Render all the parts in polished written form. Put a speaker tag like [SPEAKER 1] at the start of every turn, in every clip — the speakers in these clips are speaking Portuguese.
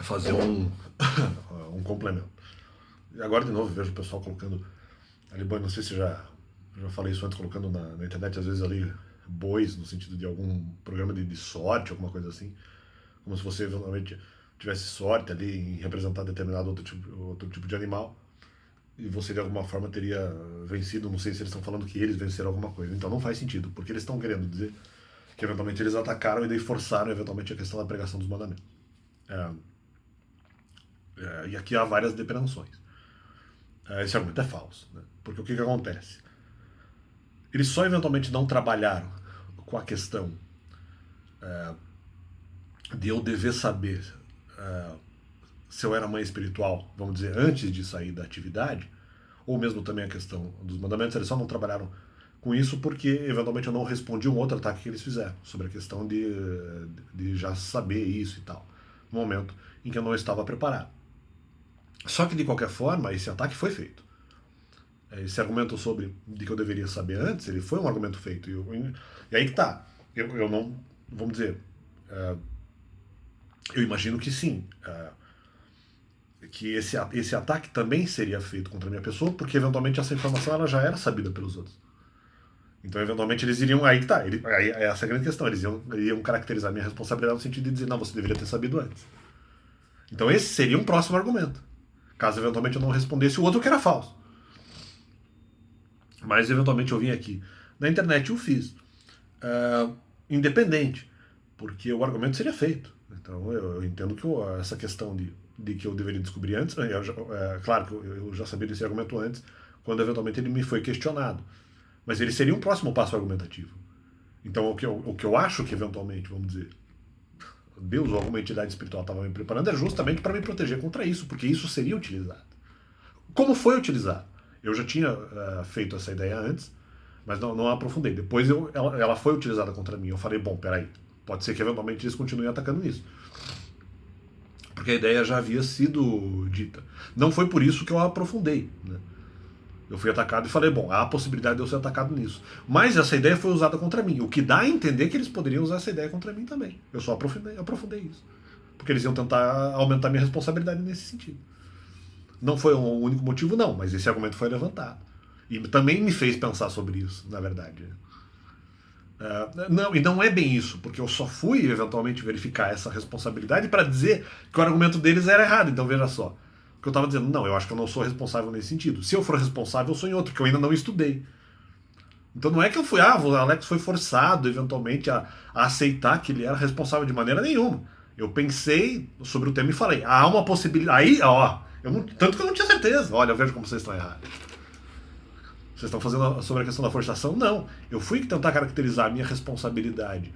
[SPEAKER 1] fazer um complemento. E agora, de novo, vejo o pessoal colocando ali, bom, não sei se já falei isso antes, colocando na internet, às vezes ali, bois, no sentido de algum programa de sorte, alguma coisa assim, como se você eventualmente tivesse sorte ali em representar determinado outro tipo de animal, e você de alguma forma teria vencido, não sei se eles estão falando que eles venceram alguma coisa, então não faz sentido, porque eles estão querendo dizer que eventualmente eles atacaram e daí forçaram eventualmente a questão da pregação dos mandamentos. É, e aqui há várias depreensões. Esse argumento é falso, né? Porque o que acontece? Eles só eventualmente não trabalharam com a questão de eu dever saber se eu era mãe espiritual, vamos dizer, antes de sair da atividade, ou mesmo também a questão dos mandamentos, eles só não trabalharam com isso porque eventualmente eu não respondi um outro ataque que eles fizeram, sobre a questão de já saber isso e tal, no momento em que eu não estava preparado. Só que de qualquer forma, esse ataque foi feito. Esse argumento sobre de que eu deveria saber antes, ele foi um argumento feito. E aí que tá. Eu não. Vamos dizer. Eu imagino que sim. Que esse ataque também seria feito contra a minha pessoa, porque eventualmente essa informação ela já era sabida pelos outros. Então, eventualmente, eles iriam. Aí que tá. Aí, essa é a grande questão. Eles iriam caracterizar a minha responsabilidade no sentido de dizer, não, você deveria ter sabido antes. Então, esse seria um próximo argumento. Caso eventualmente eu não respondesse o outro que era falso. Mas eventualmente eu vim aqui na internet e o fiz. Independente. Porque o argumento seria feito. Então eu entendo que essa questão de que eu deveria descobrir antes. Claro que eu já sabia desse argumento antes, quando eventualmente ele me foi questionado. Mas ele seria um próximo passo argumentativo. Então o que eu acho que eventualmente, vamos dizer, Deus ou alguma entidade espiritual estava me preparando é justamente para me proteger contra isso, porque isso seria utilizado. Como foi utilizado? Eu já tinha feito essa ideia antes, mas não aprofundei. Depois ela foi utilizada contra mim. Eu falei, bom, peraí, pode ser que eventualmente eles continuem atacando nisso. Porque a ideia já havia sido dita. Não foi por isso que eu a aprofundei, né? Eu fui atacado e falei, bom, há a possibilidade de eu ser atacado nisso. Mas essa ideia foi usada contra mim, o que dá a entender que eles poderiam usar essa ideia contra mim também. Eu só aprofundei isso. Porque eles iam tentar aumentar minha responsabilidade nesse sentido. Não foi o único motivo, não, mas esse argumento foi levantado. E também me fez pensar sobre isso, na verdade. Não, e não é bem isso, porque eu só fui eventualmente verificar essa responsabilidade para dizer que o argumento deles era errado. Então veja só. O que eu estava dizendo, não, eu acho que eu não sou responsável nesse sentido. Se eu for responsável, eu sou em outro, que eu ainda não estudei. Então não é que eu fui, o Alex foi forçado eventualmente a aceitar que ele era responsável de maneira nenhuma. Eu pensei sobre o tema e falei, há uma possibilidade. Aí, ó, tanto que eu não tinha certeza. Olha, eu vejo como vocês estão errados. Vocês estão fazendo sobre a questão da forçação? Não. Eu fui tentar caracterizar a minha responsabilidade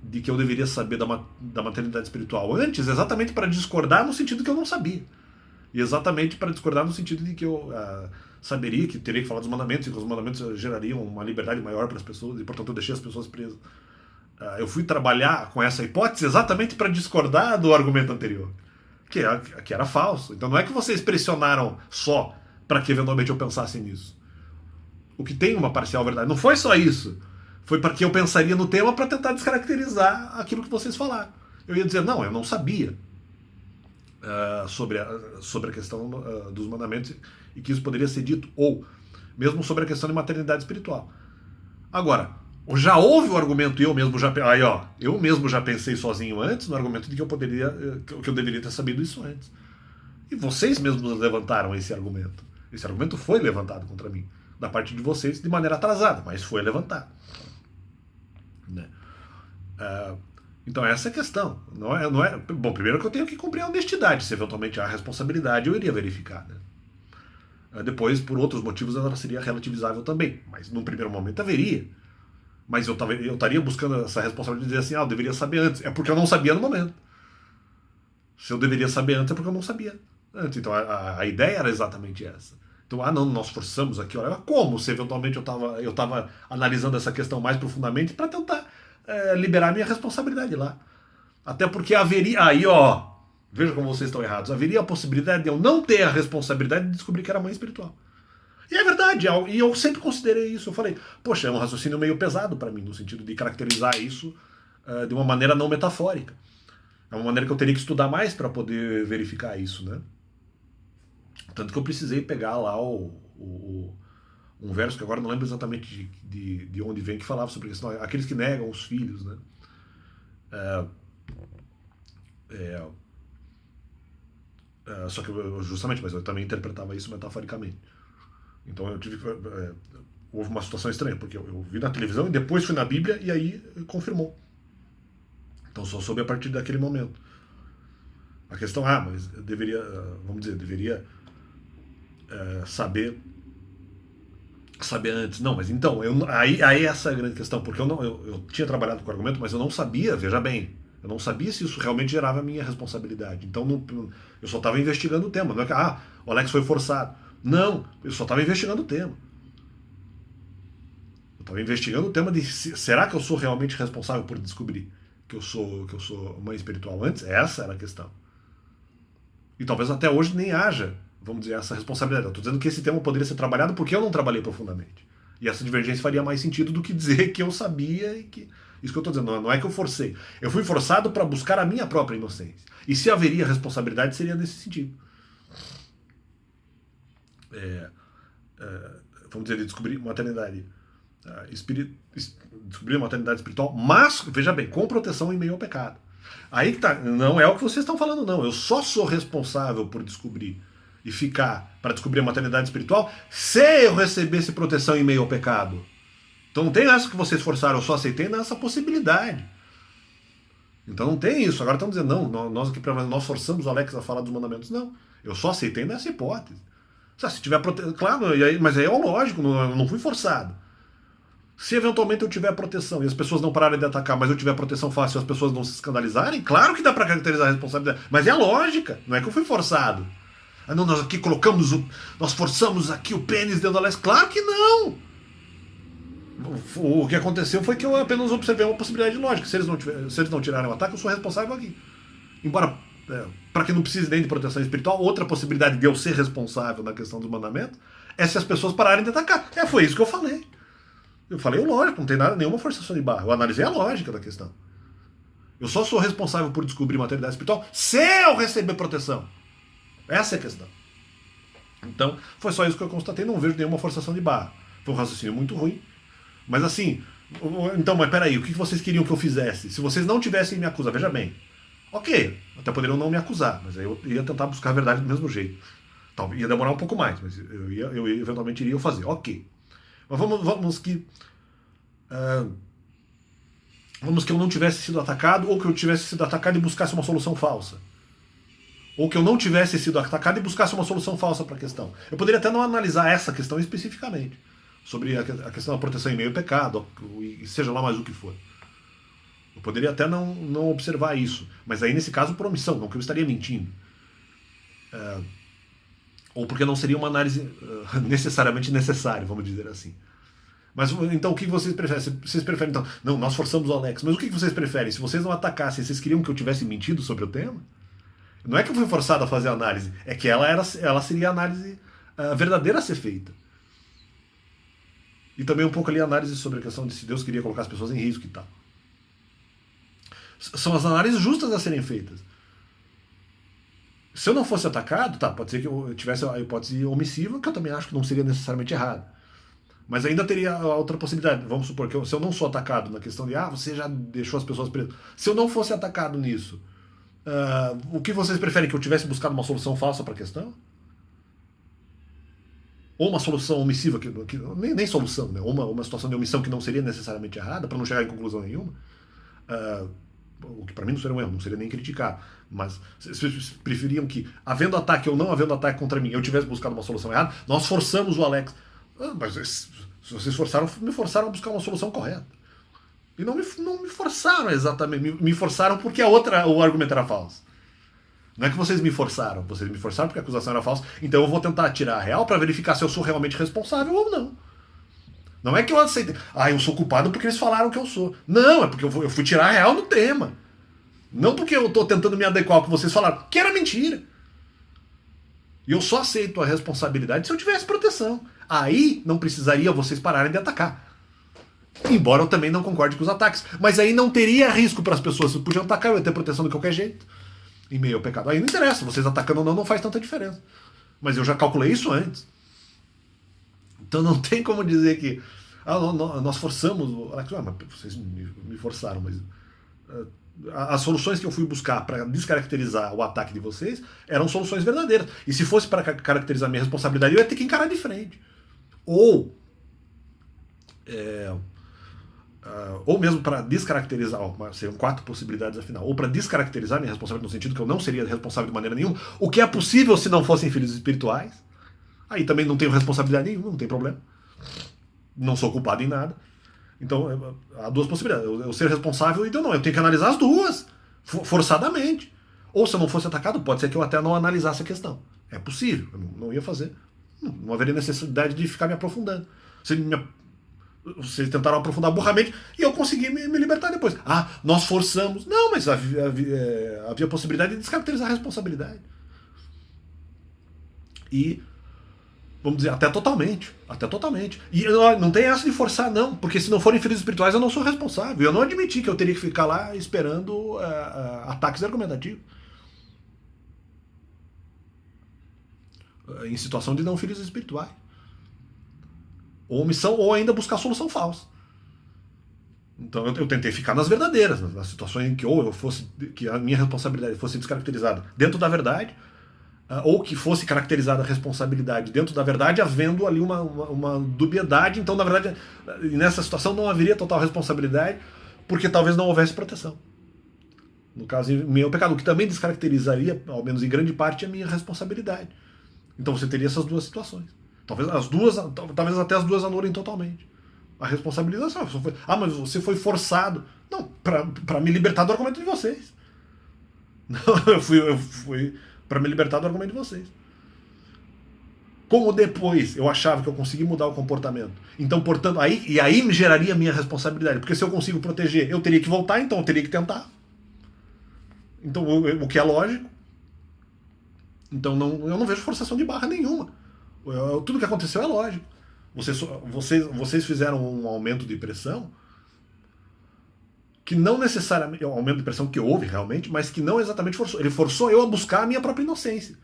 [SPEAKER 1] de que eu deveria saber da maternidade espiritual antes, exatamente para discordar no sentido que eu não sabia. E exatamente para discordar no sentido de que eu saberia que teria que falar dos mandamentos e que os mandamentos gerariam uma liberdade maior para as pessoas e, portanto, eu deixei as pessoas presas. Eu fui trabalhar com essa hipótese exatamente para discordar do argumento anterior, que era falso. Então não é que vocês pressionaram só para que eventualmente eu pensasse nisso. O que tem uma parcial verdade. Não foi só isso. Foi para que eu pensaria no tema para tentar descaracterizar aquilo que vocês falaram. Eu ia dizer, não, eu não sabia sobre a questão dos mandamentos e que isso poderia ser dito. Ou mesmo sobre a questão de maternidade espiritual. Agora, já houve o argumento, eu mesmo já pensei sozinho antes no argumento de que eu deveria ter sabido isso antes. E vocês mesmos levantaram esse argumento. Esse argumento foi levantado contra mim, da parte de vocês, de maneira atrasada, mas foi levantado. Né? Então essa é a questão. Não é. Bom, primeiro que eu tenho que cumprir a honestidade. Se eventualmente há responsabilidade, eu iria verificar. Né? Depois, por outros motivos, ela seria relativizável também. Mas num primeiro momento haveria. Mas eu estaria buscando essa responsabilidade de dizer assim, eu deveria saber antes. É porque eu não sabia no momento. Se eu deveria saber antes, é porque eu não sabia antes. Então a ideia era exatamente essa. Então, não, nós forçamos aqui. Olha, como se eventualmente eu estava analisando essa questão mais profundamente para tentar liberar minha responsabilidade lá. Até porque haveria... Aí, ó, veja como vocês estão errados. Haveria a possibilidade de eu não ter a responsabilidade de descobrir que era mãe espiritual. E é verdade, e eu sempre considerei isso. Eu falei, poxa, é um raciocínio meio pesado para mim, no sentido de caracterizar isso de uma maneira não metafórica. É uma maneira que eu teria que estudar mais para poder verificar isso, né? Tanto que eu precisei pegar lá um verso que agora não lembro exatamente de onde vem, que falava sobre isso. Aqueles que negam os filhos, né? Só que justamente, mas eu também interpretava isso metaforicamente. Então eu tive houve uma situação estranha, porque eu vi na televisão e depois fui na Bíblia e aí confirmou. Então só soube a partir daquele momento. A questão, mas eu deveria, vamos dizer, deveria saber antes. Não, mas então, aí essa é a grande questão, porque eu tinha trabalhado com o argumento, mas eu não sabia, veja bem, eu não sabia se isso realmente gerava a minha responsabilidade. Então eu só estava investigando o tema. Não é que, o Alex foi forçado. Não, eu só estava investigando o tema. Eu estava investigando o tema de será que eu sou realmente responsável por descobrir que eu sou mãe espiritual antes? Essa era a questão. E talvez até hoje nem haja, vamos dizer, essa responsabilidade. Eu estou dizendo que esse tema poderia ser trabalhado porque eu não trabalhei profundamente. E essa divergência faria mais sentido do que dizer que eu sabia e que... Isso que eu estou dizendo, não é que eu forcei. Eu fui forçado para buscar a minha própria inocência. E se haveria responsabilidade, seria nesse sentido. Vamos dizer, descobrir maternidade descobrir a maternidade espiritual, mas, veja bem, com proteção em meio ao pecado. Aí que tá, não é o que vocês estão falando, não. Eu só sou responsável por descobrir e ficar para descobrir a maternidade espiritual se eu recebesse proteção em meio ao pecado. Então não tem essa que vocês forçaram, eu só aceitei nessa possibilidade. Então não tem isso. Agora estão dizendo, não, nós forçamos o Alex a falar dos mandamentos. Não, eu só aceitei nessa hipótese. Se tiver proteção, claro, mas aí é lógico, eu não fui forçado. Se eventualmente eu tiver proteção e as pessoas não pararem de atacar, mas eu tiver proteção fácil e as pessoas não se escandalizarem, claro que dá para caracterizar a responsabilidade. Mas é a lógica, não é que eu fui forçado. Não, nós aqui nós forçamos aqui o pênis dentro do Alex. Claro que não! O que aconteceu foi que eu apenas observei uma possibilidade lógica. Se eles não tirarem o ataque, eu sou responsável aqui. Embora, para que não precise nem de proteção espiritual, outra possibilidade de eu ser responsável na questão dos mandamentos é se as pessoas pararem de atacar. Foi isso que eu falei. Eu falei, lógico, não tem nenhuma forçação de barra. Eu analisei a lógica da questão. Eu só sou responsável por descobrir maternidade espiritual se eu receber proteção. Essa é a questão. Então, foi só isso que eu constatei. Não vejo nenhuma forçação de barra. Foi um raciocínio muito ruim. Mas assim, então, mas peraí, o que vocês queriam que eu fizesse? Se vocês não tivessem me acusado, veja bem. Ok, até poderiam não me acusar, mas aí eu ia tentar buscar a verdade do mesmo jeito. Ia demorar um pouco mais, mas eu eventualmente iria fazer. Ok. Mas vamos que eu não tivesse sido atacado, ou que eu tivesse sido atacado e buscasse uma solução falsa. Ou que eu não tivesse sido atacado e buscasse uma solução falsa para a questão. Eu poderia até não analisar essa questão especificamente, sobre a questão da proteção em meio ao pecado, e seja lá mais o que for. Eu poderia até não observar isso, mas aí nesse caso por omissão, não que eu estaria mentindo. Ou porque não seria uma análise necessariamente necessária, vamos dizer assim. Mas então o que vocês preferem? Vocês preferem então, não, nós forçamos o Alex, mas o que vocês preferem? Se vocês não atacassem, vocês queriam que eu tivesse mentido sobre o tema? Não é que eu fui forçado a fazer a análise, é que ela seria a análise verdadeira a ser feita. E também um pouco ali a análise sobre a questão de se Deus queria colocar as pessoas em risco e tal. São as análises justas a serem feitas. Se eu não fosse atacado, pode ser que eu tivesse a hipótese omissiva, que eu também acho que não seria necessariamente errada. Mas ainda teria a outra possibilidade. Vamos supor que se eu não sou atacado na questão de você já deixou as pessoas presas. Se eu não fosse atacado nisso, o que vocês preferem? Que eu tivesse buscado uma solução falsa para a questão? Ou uma solução omissiva, nem solução, né? Ou uma situação de omissão que não seria necessariamente errada, para não chegar em conclusão nenhuma? O que para mim não seria um erro, não seria nem criticar. Mas vocês preferiam que, havendo ataque ou não havendo ataque contra mim, eu tivesse buscado uma solução errada? Nós forçamos o Alex. Mas se vocês me forçaram a buscar uma solução correta. E não me forçaram exatamente. Me forçaram porque o argumento era falso. Não é que vocês me forçaram porque a acusação era falsa. Então eu vou tentar tirar a real para verificar se eu sou realmente responsável ou não. Não é que eu aceitei. Eu sou culpado porque eles falaram que eu sou. Não, é porque eu fui tirar a real no tema. Não porque eu estou tentando me adequar ao que vocês falaram, que era mentira. E eu só aceito a responsabilidade se eu tivesse proteção. Aí não precisaria vocês pararem de atacar. Embora eu também não concorde com os ataques. Mas aí não teria risco para as pessoas. Se podiam atacar, eu ia ter proteção de qualquer jeito. Em meio ao pecado. Aí não interessa, vocês atacando ou não, não faz tanta diferença. Mas eu já calculei isso antes. Então não tem como dizer que nós forçamos. Mas vocês me forçaram, mas as soluções que eu fui buscar para descaracterizar o ataque de vocês eram soluções verdadeiras. E se fosse para caracterizar minha responsabilidade, eu ia ter que encarar de frente. Ou mesmo para descaracterizar, seriam 4 possibilidades afinal, ou para descaracterizar minha responsabilidade no sentido que eu não seria responsável de maneira nenhuma, o que é possível se não fossem filhos espirituais. Aí também não tenho responsabilidade nenhuma, não tem problema. Não sou culpado em nada. Então, há 2 possibilidades. Eu ser responsável, então não. Eu tenho que analisar as duas, forçadamente. Ou se eu não fosse atacado, pode ser que eu até não analisasse a questão. É possível, eu não ia fazer. Não haveria necessidade de ficar me aprofundando. Vocês tentaram aprofundar burramente e eu consegui me libertar depois. Nós forçamos. Não, mas havia possibilidade de descaracterizar a responsabilidade. E, vamos dizer, até totalmente. E não tem essa de forçar, não. Porque se não forem filhos espirituais, eu não sou responsável. Eu não admiti que eu teria que ficar lá esperando ataques argumentativos. Em situação de não filhos espirituais. Ou omissão, ou ainda buscar solução falsa. Então eu tentei ficar nas verdadeiras, nas situações em que ou eu fosse, que a minha responsabilidade fosse descaracterizada dentro da verdade, ou que fosse caracterizada a responsabilidade dentro da verdade, havendo ali uma dubiedade. Então, na verdade, nessa situação não haveria total responsabilidade, porque talvez não houvesse proteção. No caso, meu pecado, o que também descaracterizaria, ao menos em grande parte, a minha responsabilidade. Então você teria essas 2 situações. Talvez até as 2 anulem totalmente. A responsabilização. Mas você foi forçado. Não, para me libertar do argumento de vocês. Não, eu fui para me libertar do argumento de vocês. Como depois eu achava que eu consegui mudar o comportamento. Então, portanto, aí me geraria a minha responsabilidade. Porque se eu consigo proteger, eu teria que voltar, então eu teria que tentar. Então, o que é lógico. Então eu não vejo forçação de barra nenhuma. Tudo que aconteceu é lógico. Vocês fizeram um aumento de pressão que não necessariamente... um aumento de pressão que houve realmente, mas que não exatamente forçou. Ele forçou eu a buscar a minha própria inocência.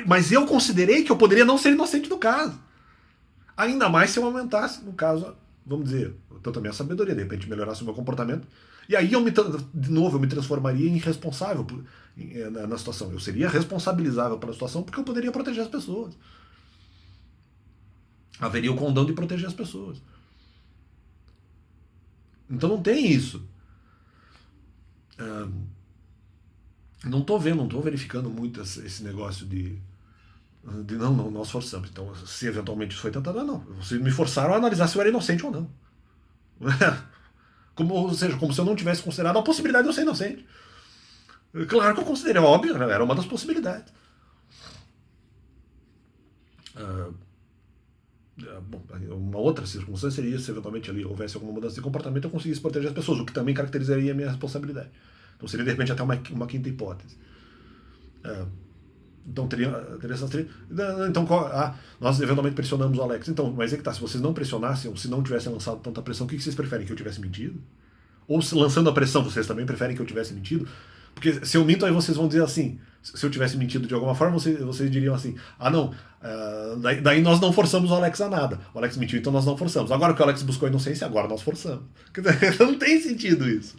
[SPEAKER 1] Mas eu considerei que eu poderia não ser inocente no caso. Ainda mais se eu aumentasse, no caso, vamos dizer, tanto a minha sabedoria, de repente melhorasse o meu comportamento. E aí de novo eu me transformaria em responsável na situação. Eu seria responsabilizável pela situação porque eu poderia proteger as pessoas. Haveria o condão de proteger as pessoas. Então não tem isso. Não estou verificando muito esse negócio de não, nós forçamos. Então, se eventualmente isso foi tentado, não. Vocês me forçaram a analisar se eu era inocente ou não. Ou seja, como se eu não tivesse considerado a possibilidade de eu ser inocente. Claro que eu considerei, óbvio, era uma das possibilidades. Uma outra circunstância seria se eventualmente ali houvesse alguma mudança de comportamento, eu conseguisse proteger as pessoas, o que também caracterizaria a minha responsabilidade. Então seria de repente até uma quinta hipótese. Então teria essas 3. Então, nós eventualmente pressionamos o Alex. Então, mas é que tá, se vocês não pressionassem, ou se não tivessem lançado tanta pressão, o que vocês preferem? Que eu tivesse mentido? Ou se lançando a pressão, vocês também preferem que eu tivesse mentido? Porque se eu minto, aí vocês vão dizer assim, se eu tivesse mentido de alguma forma, vocês diriam assim, daí nós não forçamos o Alex a nada. O Alex mentiu, então nós não forçamos. Agora que o Alex buscou a inocência, agora nós forçamos. Quer dizer, não tem sentido isso.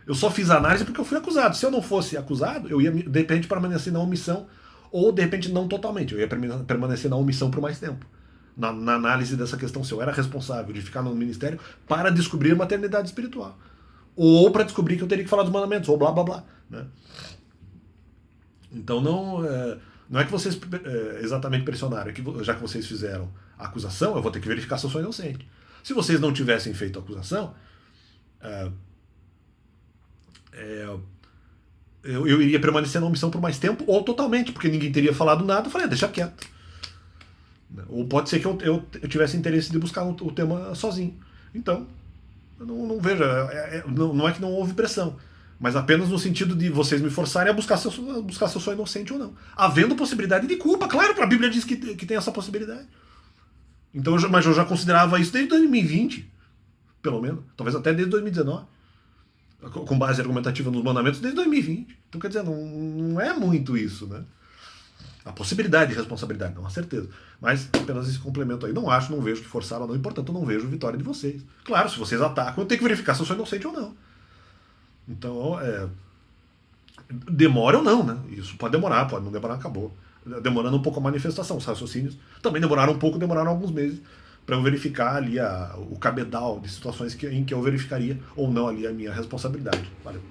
[SPEAKER 1] Eu só fiz a análise porque eu fui acusado. Se eu não fosse acusado, eu ia, de repente, permanecer na omissão, ou, de repente, não totalmente. Eu ia permanecer na omissão por mais tempo. Na análise dessa questão, se eu era responsável de ficar no ministério para descobrir maternidade espiritual. Ou para descobrir que eu teria que falar dos mandamentos, ou blá, blá, blá. Né? Então, não é que vocês exatamente pressionaram, é que, já que vocês fizeram a acusação, eu vou ter que verificar se eu sou inocente. Se vocês não tivessem feito a acusação, eu iria permanecer na omissão por mais tempo, ou totalmente, porque ninguém teria falado nada, eu falei, deixa quieto. Ou pode ser que eu tivesse interesse de buscar o tema sozinho. Então, eu não vejo, não é que não houve pressão, mas apenas no sentido de vocês me forçarem a buscar se eu sou inocente ou não. Havendo possibilidade de culpa, claro, a Bíblia diz que tem essa possibilidade. Então, mas eu já considerava isso desde 2020, pelo menos. Talvez até desde 2019. Com base argumentativa nos mandamentos desde 2020. Então, quer dizer, não é muito isso, né? A possibilidade de responsabilidade, não a certeza. Mas apenas esse complemento aí. Não vejo que forçaram ou não, e portanto não vejo vitória de vocês. Claro, se vocês atacam, eu tenho que verificar se eu sou inocente ou não. Então, demora ou não, né? Isso pode demorar, pode não demorar, acabou. Demorando um pouco a manifestação, os raciocínios também demoraram um pouco, demoraram alguns meses para eu verificar ali o cabedal de situações em que eu verificaria ou não ali a minha responsabilidade. Valeu.